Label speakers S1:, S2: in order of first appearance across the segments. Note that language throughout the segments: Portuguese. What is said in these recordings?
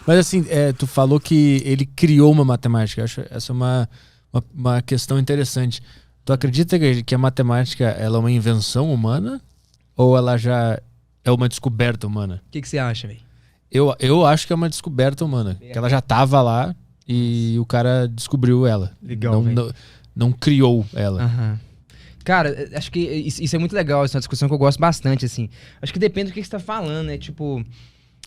S1: Mas assim, tu falou que ele criou uma matemática. Eu acho essa uma questão interessante. Tu acredita que a matemática ela é uma invenção humana? Ou ela já é uma descoberta humana?
S2: O que você acha, velho?
S1: Eu acho que é uma descoberta humana. Que ela já tava lá e o cara descobriu ela.
S2: Legal,
S1: não criou ela.
S2: Aham. Cara, acho que isso é muito legal, essa é uma discussão que eu gosto bastante, assim. Acho que depende do que você tá falando, né? Tipo,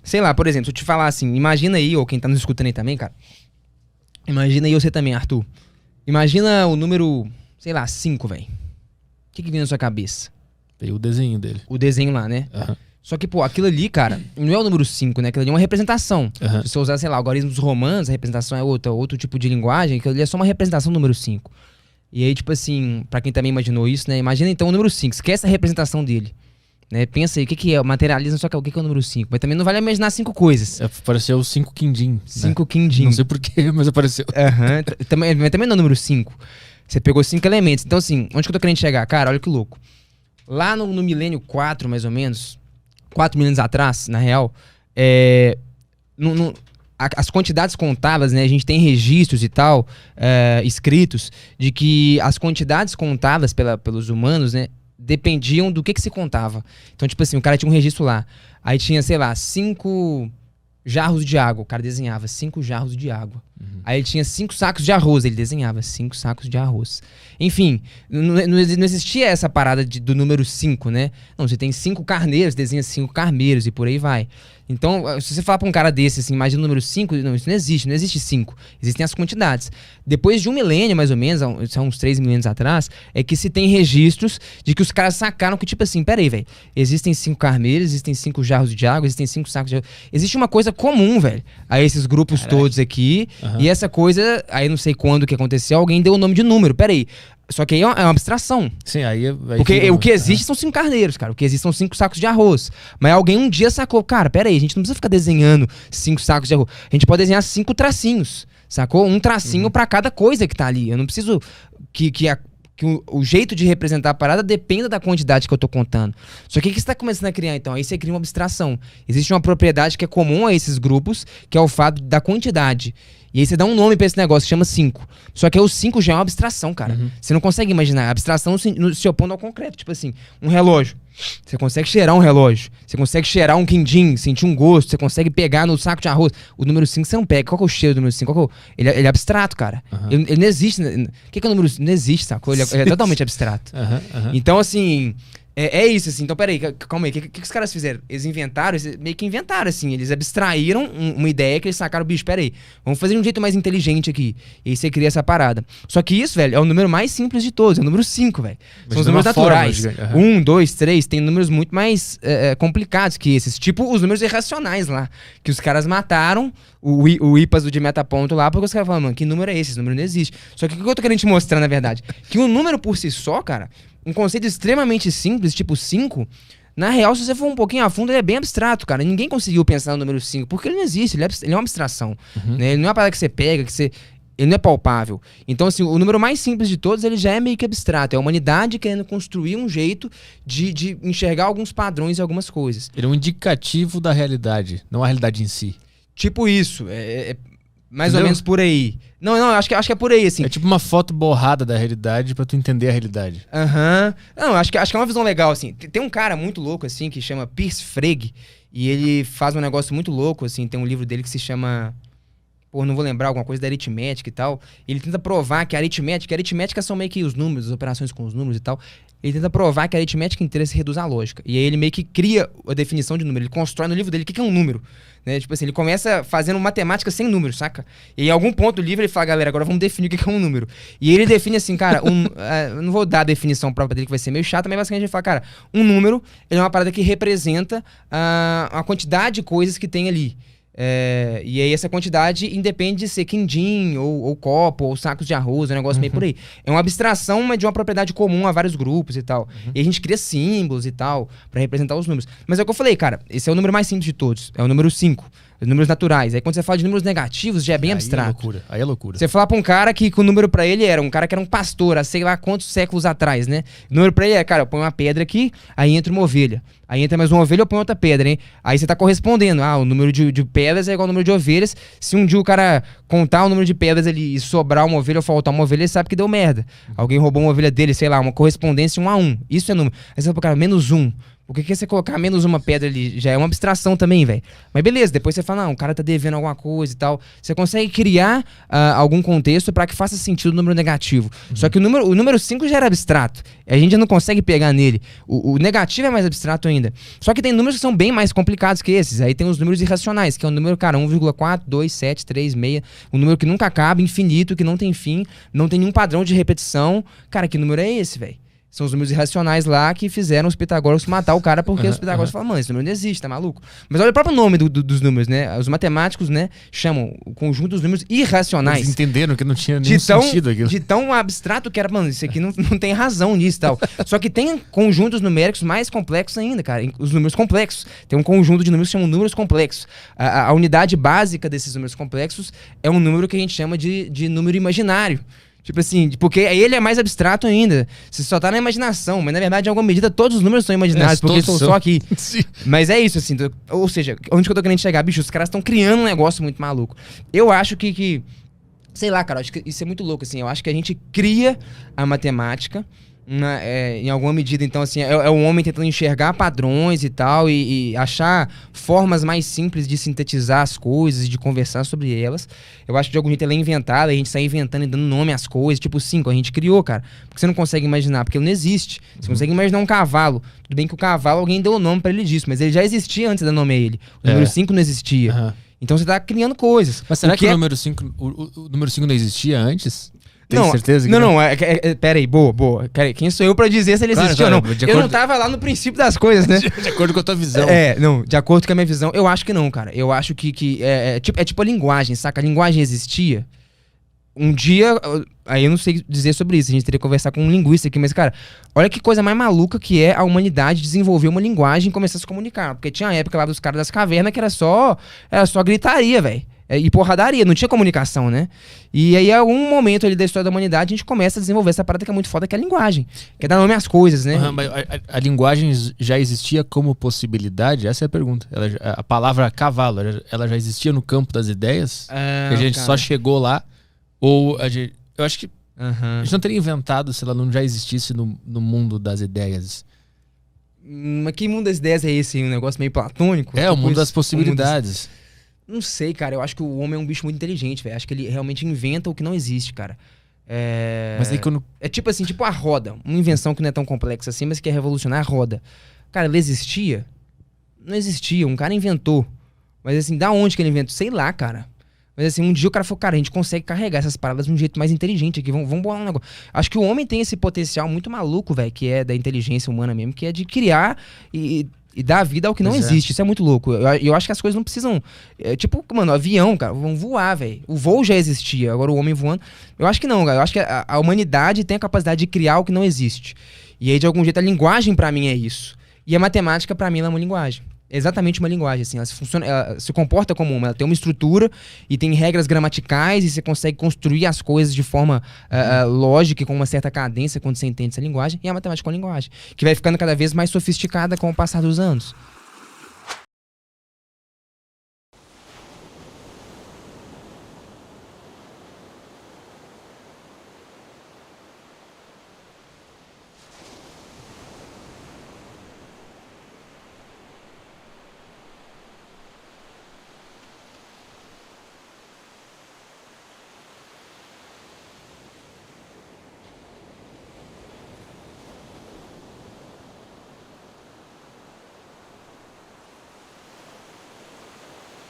S2: sei lá, por exemplo, se eu te falar assim, imagina aí, ou quem tá nos escutando aí também, cara. Imagina aí você também, Arthur. Imagina o número, sei lá, 5, velho. O que vem na sua cabeça?
S1: Veio o desenho dele.
S2: O desenho lá, né?
S1: Uhum.
S2: Só que, pô, aquilo ali, cara, não é o número 5, né? Aquilo ali é uma representação.
S1: Uhum.
S2: Se você usar, sei lá, algoritmos romanos, a representação é outro tipo de linguagem, aquilo ali é só uma representação do número 5. E aí, tipo assim, pra quem também imaginou isso, né? Imagina então o número 5, esquece a representação dele. Né? Pensa aí, o que é? Materializa só o que é o número 5. Mas também não vale imaginar 5 coisas.
S1: Apareceu o 5 quindim.
S2: 5 quindim.
S1: Não sei porquê, mas apareceu.
S2: Aham. Também não é o número 5. Você pegou 5 elementos. Então, assim, onde que eu tô querendo chegar? Cara, olha que louco. Lá no milênio 4, mais ou menos, 4 milênios atrás, na real, as quantidades contáveis, né? A gente tem registros e tal, escritos, de que as quantidades contáveis pelos humanos, né? Dependiam do que se contava. Então, tipo assim, o cara tinha um registro lá. Aí tinha, sei lá, 5 jarros de água. O cara desenhava 5 jarros de água. Uhum. Aí ele tinha 5 sacos de arroz. Ele desenhava 5 sacos de arroz. Enfim, não existia essa parada do número 5, né? Não, você tem 5 carneiros, desenha 5 carneiros e por aí vai. Então, se você falar pra um cara desse, assim, imagina o número 5, não, isso não existe 5. Existem as quantidades. Depois de 1 milênio, mais ou menos, são uns 3 milênios atrás, é que se tem registros de que os caras sacaram que, tipo assim, peraí, velho, existem 5 carneiros, existem 5 jarros de água, existem 5 sacos de água. Existe uma coisa comum, velho, a esses grupos todos aqui, e essa coisa, aí não sei quando que aconteceu, alguém deu o nome de número, peraí. Só que aí é uma abstração.
S1: Sim, aí
S2: porque o que existe são 5 carneiros, cara. O que existe são 5 sacos de arroz. Mas alguém um dia sacou, cara, pera aí, a gente não precisa ficar desenhando 5 sacos de arroz. A gente pode desenhar 5 tracinhos, sacou? Um tracinho pra cada coisa que tá ali. Eu não preciso que o jeito de representar a parada dependa da quantidade que eu tô contando. Só que o que você tá começando a criar, então? Aí você cria uma abstração. Existe uma propriedade que é comum a esses grupos, que é o fato da quantidade. E aí você dá um nome pra esse negócio, que chama 5. Só que aí o 5 já é uma abstração, cara. Você não consegue imaginar. A abstração se opondo ao concreto. Tipo assim, um relógio. Você consegue cheirar um relógio. Você consegue cheirar um quindim, sentir um gosto. Você consegue pegar no saco de arroz. O número 5 você não pega. Qual que é o cheiro do número 5? Ele é abstrato, cara. Ele não existe. O que é o número 5? Não existe, sacou? Ele é totalmente abstrato. Então, assim... É isso, assim. Então, peraí, calma aí. O que os caras fizeram? Eles inventaram, meio que inventaram, assim. Eles abstraíram uma ideia que eles sacaram, bicho, peraí, vamos fazer de um jeito mais inteligente aqui. E aí você cria essa parada. Só que isso, velho, é o número mais simples de todos. É o número 5, velho. São os números naturais. 1, 2, 3, tem números muito mais complicados que esses. Tipo os números irracionais lá. Que os caras mataram o IPAS de metaponto lá, porque os caras falam, mano, que número é esse? Esse número não existe. Só que o que eu tô querendo te mostrar, na verdade? Que um número por si só, cara... Um conceito extremamente simples, tipo 5, na real, se você for um pouquinho a fundo, ele é bem abstrato, cara. Ninguém conseguiu pensar no número 5, porque ele não existe, ele é uma abstração. Né? Ele não é uma parada que você pega, ele não é palpável. Então, assim, o número mais simples de todos, ele já é meio que abstrato. É a humanidade querendo construir um jeito de enxergar alguns padrões e algumas coisas.
S1: Ele é um indicativo da realidade, não a realidade em si.
S2: Tipo isso, mais ou menos por aí. Não, acho que é por aí, assim.
S1: É tipo uma foto borrada da realidade pra tu entender a realidade.
S2: Não, acho que é uma visão legal, assim. Tem um cara muito louco, assim, que chama Piers Frege, e ele faz um negócio muito louco, assim. Tem um livro dele que se chama... Pô, não vou lembrar, alguma coisa da aritmética e tal. Ele tenta provar que a aritmética são meio que os números, as operações com os números e tal. Ele tenta provar que a aritmética inteira se reduz à lógica. E aí ele meio que cria a definição de número. Ele constrói no livro dele o que é um número. Né? Tipo assim, ele começa fazendo matemática sem números, saca? E em algum ponto do livro ele fala, galera, agora vamos definir o que é um número. E ele define assim, cara, eu não vou dar a definição própria dele que vai ser meio chata, mas basicamente ele fala, cara, um número ele é uma parada que representa a quantidade de coisas que tem ali. E aí essa quantidade independe de ser quindim, ou copo, ou sacos de arroz, um negócio meio por aí. É uma abstração, mas de uma propriedade comum a vários grupos e tal. E a gente cria símbolos e tal, pra representar os números. Mas é o que eu falei, cara, esse é o número mais simples de todos, é o número 5. números naturais. Aí quando você fala de números negativos, já é bem
S1: Aí
S2: abstrato.
S1: É loucura. Aí é loucura.
S2: Você falar pra um cara que o número pra ele era um cara que era um pastor há sei lá quantos séculos atrás, né? O número pra ele é, cara, eu ponho uma pedra aqui, aí entra uma ovelha. Aí entra mais uma ovelha, eu ponho outra pedra, hein? Aí você tá correspondendo. O número de pedras é igual ao número de ovelhas. Se um dia o cara contar o número de pedras ali e sobrar uma ovelha ou faltar uma ovelha, ele sabe que deu merda. Alguém roubou uma ovelha dele, sei lá, uma correspondência 1 a 1. Isso é número. Aí você fala pro cara, -1. Por que você colocar menos uma pedra ali? Já é uma abstração também, velho. Mas beleza, depois você fala, não, o cara tá devendo alguma coisa e tal. Você consegue criar algum contexto pra que faça sentido o número negativo. Só que o número 5 já era abstrato. A gente já não consegue pegar nele. O negativo é mais abstrato ainda. Só que tem números que são bem mais complicados que esses. Aí tem os números irracionais, que é o número, cara, 1,4, 2, 7, 3, 6. Um número que nunca acaba, infinito, que não tem fim, não tem nenhum padrão de repetição. Cara, que número é esse, velho? São os números irracionais lá que fizeram os pitagóricos matar o cara porque os pitagóricos falam, mano, esse número não existe, tá maluco? Mas olha o próprio nome dos números, né? Os matemáticos, né, chamam o conjunto dos números irracionais.
S1: Eles entenderam que não tinha nenhum sentido aquilo.
S2: De tão abstrato que era, mano, isso aqui não tem razão nisso e tal. Só que tem conjuntos numéricos mais complexos ainda, cara. Os números complexos. Tem um conjunto de números que chamam números complexos. A unidade básica desses números complexos é um número que a gente chama de número imaginário. Tipo assim, porque ele é mais abstrato ainda. Você só tá na imaginação, mas na verdade, em alguma medida, todos os números são imaginários, porque estão só aqui.
S1: Sim.
S2: Mas é isso, assim. Ou seja, onde que eu tô querendo chegar? Bicho, os caras estão criando um negócio muito maluco. Eu acho que sei lá, cara, acho que isso é muito louco, assim. Eu acho que a gente cria a matemática em alguma medida, então, assim, é o homem tentando enxergar padrões e tal, e achar formas mais simples de sintetizar as coisas e de conversar sobre elas. Eu acho que de algum jeito ela é inventada, a gente sai inventando e dando nome às coisas, tipo 5, a gente criou, cara. Porque você não consegue imaginar, porque ele não existe. Você consegue imaginar um cavalo. Tudo bem que o cavalo, alguém deu o nome pra ele disso, mas ele já existia antes de dar nome a ele. O número 5 não existia. Então você tá criando coisas.
S1: Mas será que o número 5 não existia antes? Tem certeza que
S2: não? Pera aí, boa. Quem sou eu pra dizer se ele existiu ou não? Eu não tava lá no princípio das coisas, né?
S1: De acordo com a tua visão.
S2: De acordo com a minha visão, eu acho que não, cara. Eu acho que é tipo a linguagem, saca? A linguagem existia. Um dia, aí eu não sei dizer sobre isso, a gente teria que conversar com um linguista aqui, mas, cara, olha que coisa mais maluca que é a humanidade desenvolver uma linguagem e começar a se comunicar. Porque tinha a época lá dos caras das cavernas que era só gritaria, velho. E porradaria, não tinha comunicação, né? E aí, em algum momento ali da história da humanidade, a gente começa a desenvolver essa parada que é muito foda, que é a linguagem. Que é dar nome às coisas, né?
S1: Mas a linguagem já existia como possibilidade? Essa é a pergunta. A palavra cavalo, ela já existia no campo das ideias? Que a gente só chegou lá? Ou eu acho que a gente não teria inventado se ela não já existisse no mundo das ideias.
S2: Mas que mundo das ideias é esse? Um negócio meio platônico?
S1: O mundo das possibilidades.
S2: Não sei, cara. Eu acho que o homem é um bicho muito inteligente, velho. Acho que ele realmente inventa o que não existe, cara.
S1: Mas aí quando...
S2: É tipo assim, tipo a roda. Uma invenção que não é tão complexa assim, mas que é revolucionar a roda. Cara, ela existia? Não existia. Um cara inventou. Mas assim, da onde que ele inventou? Sei lá, cara. Mas assim, um dia o cara falou, cara, a gente consegue carregar essas paradas de um jeito mais inteligente aqui. Vamos bolar um negócio. Acho que o homem tem esse potencial muito maluco, velho, que é da inteligência humana mesmo, que é de criar e dar vida ao que não existe. Isso é muito louco. Eu acho que as coisas não precisam... tipo, mano, avião, cara, vão voar, velho. O voo já existia, agora o homem voando... Eu acho que não, cara. Eu acho que a humanidade tem a capacidade de criar o que não existe. E aí, de algum jeito, a linguagem pra mim é isso. E a matemática, pra mim, ela é uma linguagem. É exatamente uma linguagem, assim. Ela se comporta como uma. Ela tem uma estrutura e tem regras gramaticais e você consegue construir as coisas de forma lógica e com uma certa cadência quando você entende essa linguagem. E a matemática é uma linguagem, que vai ficando cada vez mais sofisticada com o passar dos anos.